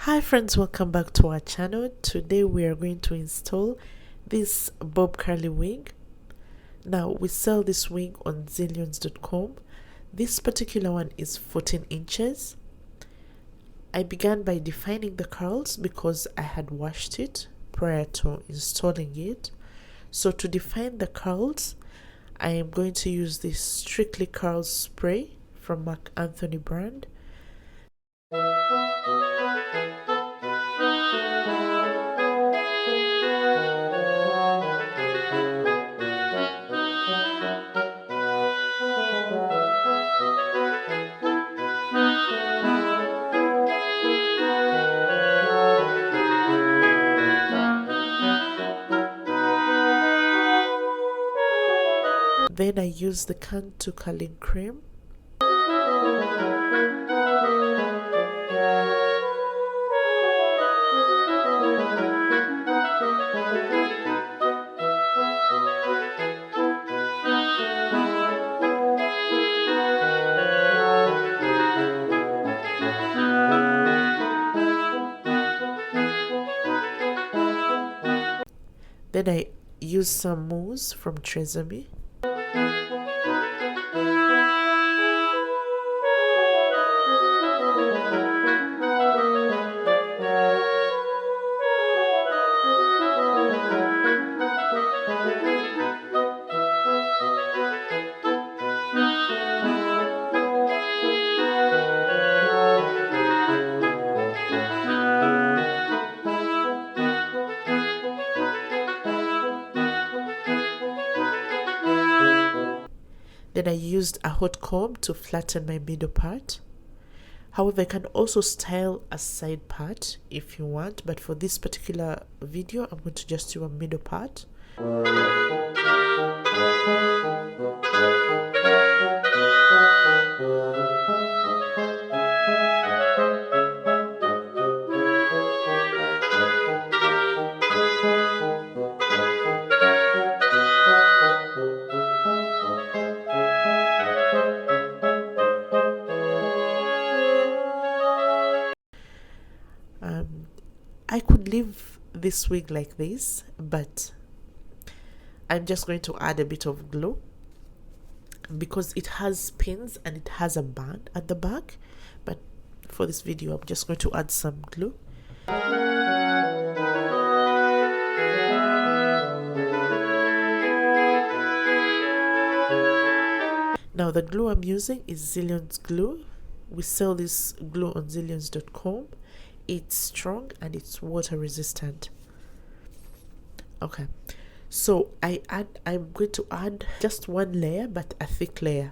Hi friends, welcome back to our channel. Today we are going to install this bob curly wig. Now we sell this wig on Zeelions.com. This particular one is 14 inches. I began by defining the curls because I had washed it prior to installing it. So to define the curls, I am going to use this Strictly Curls spray from Marc Anthony brand. Then I use the Cantu curling cream. Then I use some mousse from TRESemmé. Then I used a hot comb to flatten my middle part. However, I can also style a side part if you want, but for this particular video, I'm going to just do a middle part. I could leave this wig like this, but I'm just going to add a bit of glue because it has pins and it has a band at the back. But for this video, I'm just going to add some glue. Now the glue I'm using is Zeelions glue. We sell this glue on Zeelions.com. It's strong and it's water resistant. Okay, so I'm going to add just one layer, but a thick layer.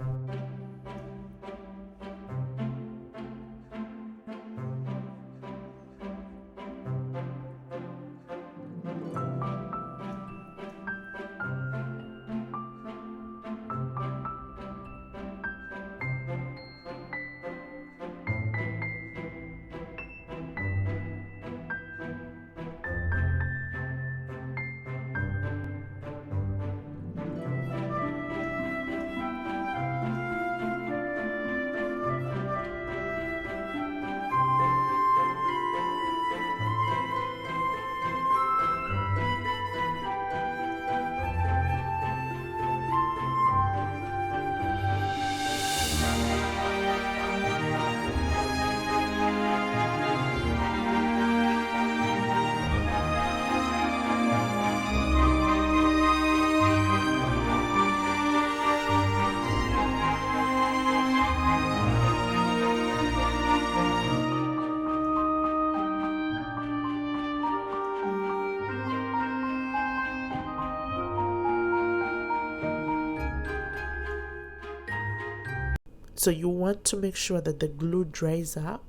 So you want to make sure that the glue dries up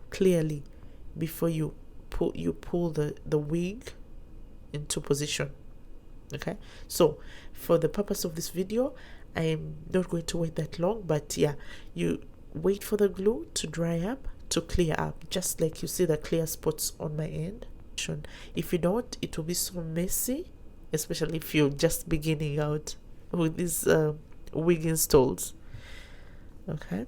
clearly before you pull the wig into position. Okay, so for the purpose of this video, I am not going to wait that long, but yeah, you wait for the glue to dry up, to clear up, just like you see the clear spots on my end. If you don't, it will be so messy, especially if you're just beginning out with these wig installs. Okay.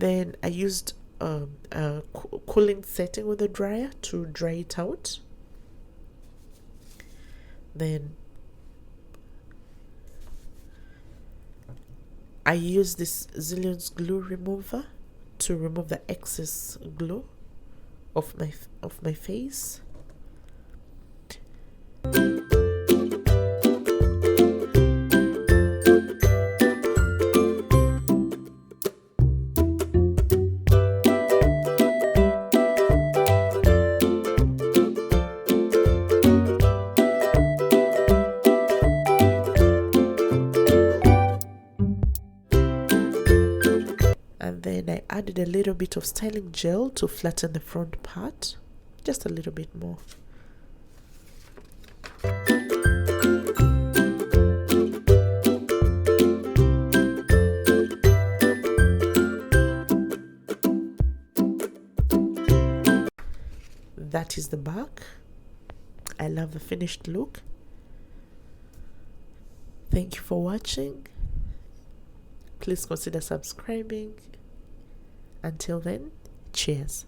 Then I used a cooling setting with a dryer to dry it out. Then I use this Zeelions glue remover to remove the excess glue of my face. And then I added a little bit of styling gel to flatten the front part, just a little bit more. That is the back. I love the finished look. Thank you for watching. Please consider subscribing. Until then, cheers.